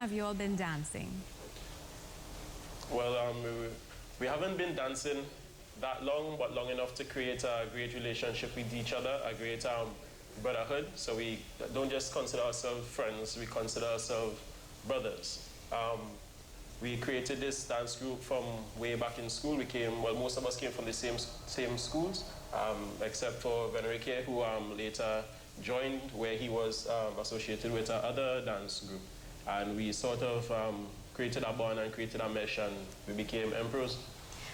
have you all been dancing? Well, we haven't been dancing that long, but long enough to create a great relationship with each other, a great brotherhood. So we don't just consider ourselves friends, we consider ourselves brothers. We created this dance group from way back in school. Well, most of us came from the same schools, except for Venerique, who later joined, where he was associated with another dance group. And we sort of created a bond and created a mesh, and we became MPros.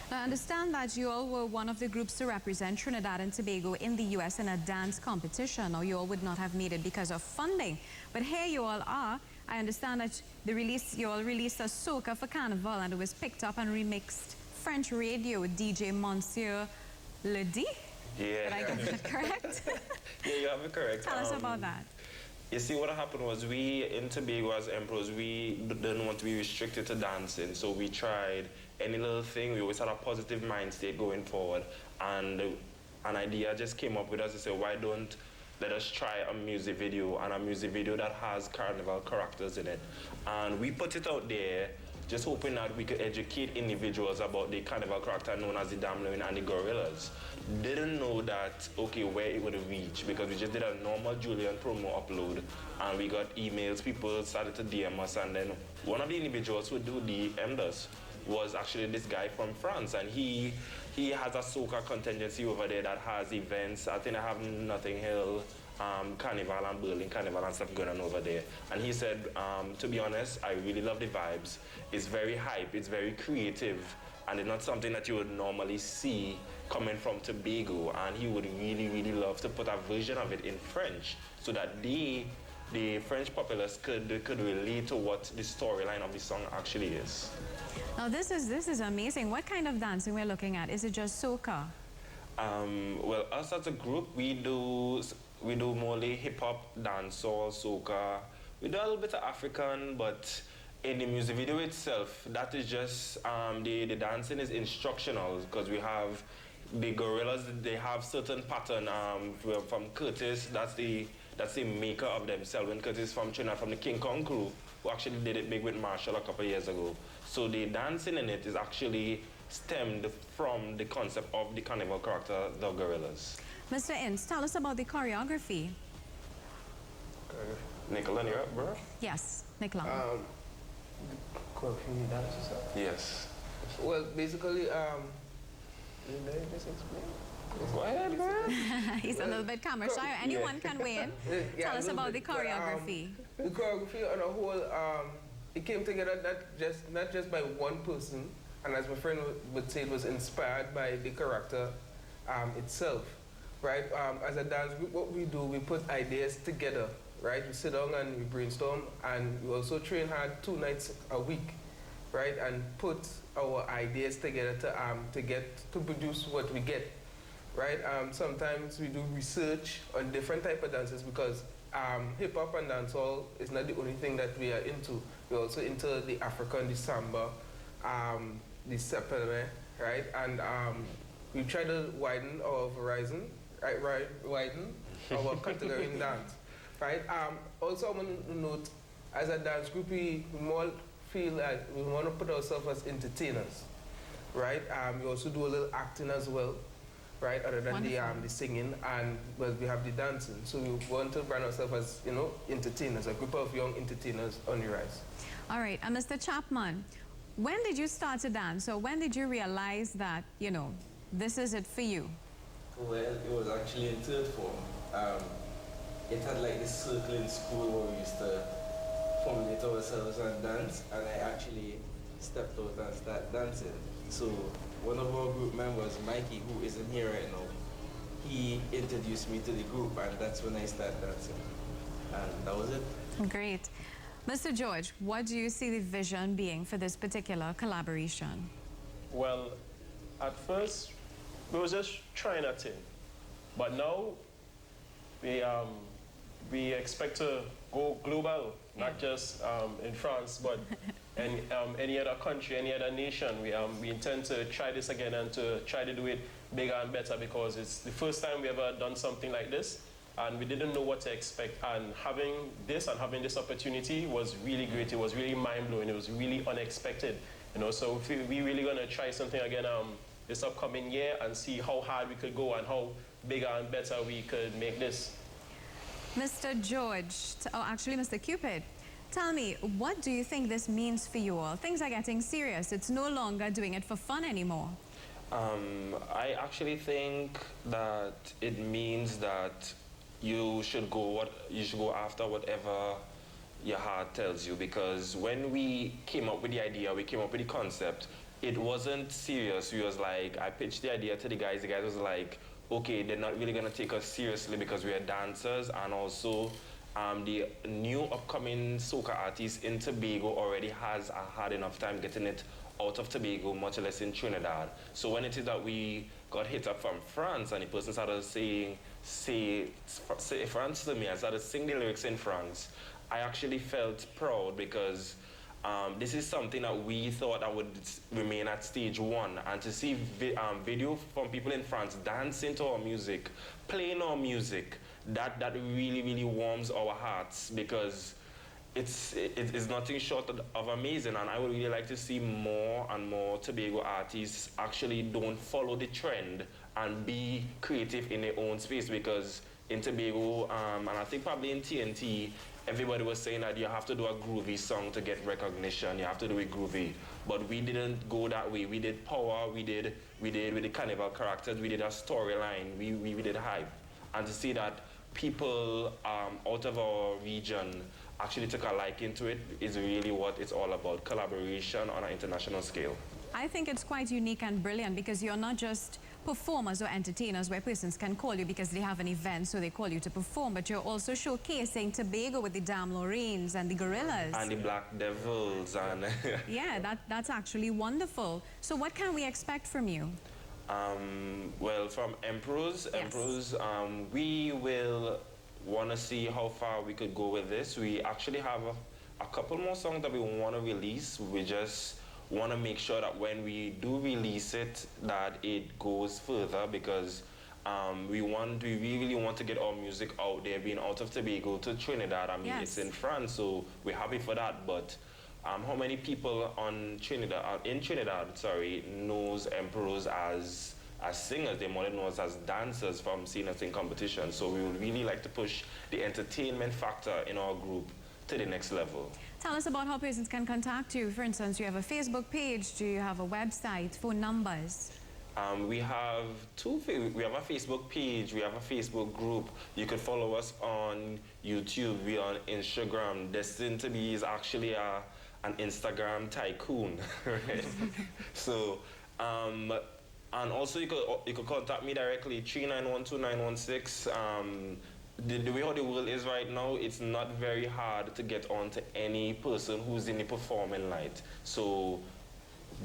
Now, I understand that you all were one of the groups to represent Trinidad and Tobago in the U.S. in a dance competition, or you all would not have made it because of funding. But here you all are. I understand that you all released a soca for Carnival, and it was picked up and remixed French radio with DJ Monsieur Ledi. Yeah. Did I get that correct? Yeah, you have it correct. Tell us about that. You see, what happened was we, in Tobago as MPros, we didn't want to be restricted to dancing, so we tried any little thing. We always had a positive mind state going forward, and an idea just came up with us to say, why don't let us try a music video, and a music video that has carnival characters in it. And we put it out there, just hoping that we could educate individuals about the carnival character known as the Damlin and the Gorillas. Didn't know that, okay, where it would reach, because we just did a normal Julian promo upload, and we got emails, people started to DM us, and then one of the individuals who do DM'd us was actually this guy from France, and he has a soca contingency over there that has events. I think I have Notting Hill, Carnival and Berlin Carnival and stuff going on over there. And he said, to be honest, I really love the vibes. It's very hype, it's very creative, and it's not something that you would normally see coming from Tobago. And he would really, really love to put a version of it in French so that the French populace could relate to what the storyline of the song actually is. Now this is amazing. What kind of dancing we're looking at? Is it just soca? Well, us as a group, we do mostly hip-hop, dancehall, soca. We do a little bit of African, but in the music video itself, that is just, the dancing is instructional, because we have the Gorillas, they have certain pattern from Curtis, that's the maker of them. Selwyn Curtis from Trinidad, from the King Kong crew, who actually did it big with Marshall a couple of years ago. So the dancing in it is actually stemmed from the concept of the carnival character, the Gorillas. Mr. Ince, tell us about the choreography. Nicola, you're up, bro? Yes, Nicola. Choreography dance or something? Yes. Well, basically, did I just explain? Go ahead, bro. He's a little bit camera shy. Anyone can weigh in. Yeah, Tell us about the choreography. The choreography on a whole, it came together not just by one person, and as my friend would say, it was inspired by the character itself, right? As a dance group, what we do, we put ideas together, right? We sit down and we brainstorm, and we also train hard 2 nights a week, right? And put our ideas together to produce what we get. Right? Sometimes we do research on different type of dances, because hip-hop and dancehall is not the only thing that we are into. We're also into the African, the samba, the sepelme, right? And we try to widen our horizon, right? Widen our category in dance, right? Also, I want to note, as a dance group, we more feel like we want to put ourselves as entertainers, right? We also do a little acting as well, right, other than the singing, and well, we have the dancing. So we want to brand ourselves as, entertainers, a group of young entertainers on the rise. All right, Mr. Chapman, when did you start to dance? Or when did you realize that, this is it for you? Well, it was actually in 3rd form. It had like this circle in school where we used to formulate ourselves and dance, and I actually stepped out and started dancing. So one of our group members, Mikey, who isn't here right now, he introduced me to the group, and that's when I started dancing. And that was it. Great. Mr. George, what do you see the vision being for this particular collaboration? Well, at first, we were just trying a thing. But now, we expect to go global, not just in France, but in any other country, any other nation. We intend to try this again and to try to do it bigger and better, because it's the first time we ever done something like this. and we didn't know what to expect. And having this opportunity was really great. It was really mind-blowing. It was really unexpected. You know, so we really going to try something again this upcoming year and see how hard we could go and how bigger and better we could make this. Mr. George, or actually Mr. Cupid, tell me, what do you think this means for you all? Things are getting serious. It's no longer doing it for fun anymore. I actually think that it means that you should go after whatever your heart tells you, because when we came up with the idea, we came up with the concept, it wasn't serious. We was like, I pitched the idea to the guys was like, okay, they're not really gonna take us seriously because we are dancers, and also the new upcoming soca artist in Tobago already has a hard enough time getting it out of Tobago, much less in Trinidad. So when it is that we got hit up from France and the person started say France to me, I started singing the lyrics in France, I actually felt proud because this is something that we thought that would remain at stage one, and to see video from people in France dancing to our music, playing our music, that really, really warms our hearts, because it's nothing short of amazing. And I would really like to see more and more Tobago artists actually don't follow the trend and be creative in their own space, because in Tobago, and I think probably in TNT, everybody was saying that you have to do a groovy song to get recognition, you have to do it groovy. But we didn't go that way. We did power, we did with the carnival characters, we did a storyline, we did hype. And to see that people out of our region actually took a liking to it is really what it's all about, collaboration on an international scale. I think it's quite unique and brilliant, because you're not just performers or entertainers where persons can call you because they have an event, so they call you to perform, but you're also showcasing Tobago with the Dam Loreens and the Gorillas. And the Black Devils. And yeah, that's actually wonderful. So what can we expect from you? Well, from MPros, Yes. We will want to see how far we could go with this. We actually have a couple more songs that we want to release. We just want to make sure that when we do release it, that it goes further, because we really want to get our music out there, being out of Tobago to Trinidad. I mean, Yes. It's in France, so we're happy for that. But how many people in Trinidad, knows MPros as singers? They more know us as dancers from seeing us in competition. So we would really like to push the entertainment factor in our group to the next level. Tell us about how persons can contact you. For instance, do you have a Facebook page? Do you have a website? Phone numbers? We have we have a Facebook page, we have a Facebook group. You can follow us on YouTube, we're on Instagram. Destined to be is actually an Instagram tycoon, right? So, and also you could contact me directly, 3912916. The way how the world is right now, it's not very hard to get on to any person who's in the performing light. So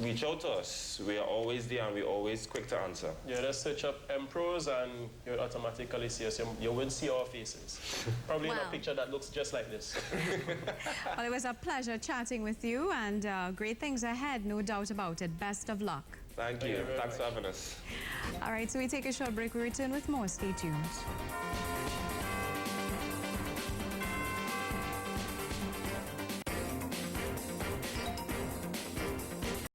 reach out to us. We are always there and we're always quick to answer. Yeah, just search up MPros and you'll automatically see us. You will see our faces. Probably in Wow. a picture that looks just like this. Well, it was a pleasure chatting with you, and great things ahead, no doubt about it. Best of luck. Thank Thank you. you very Thanks much. for having us. All right, so we take a short break. We return with more. Stay tuned.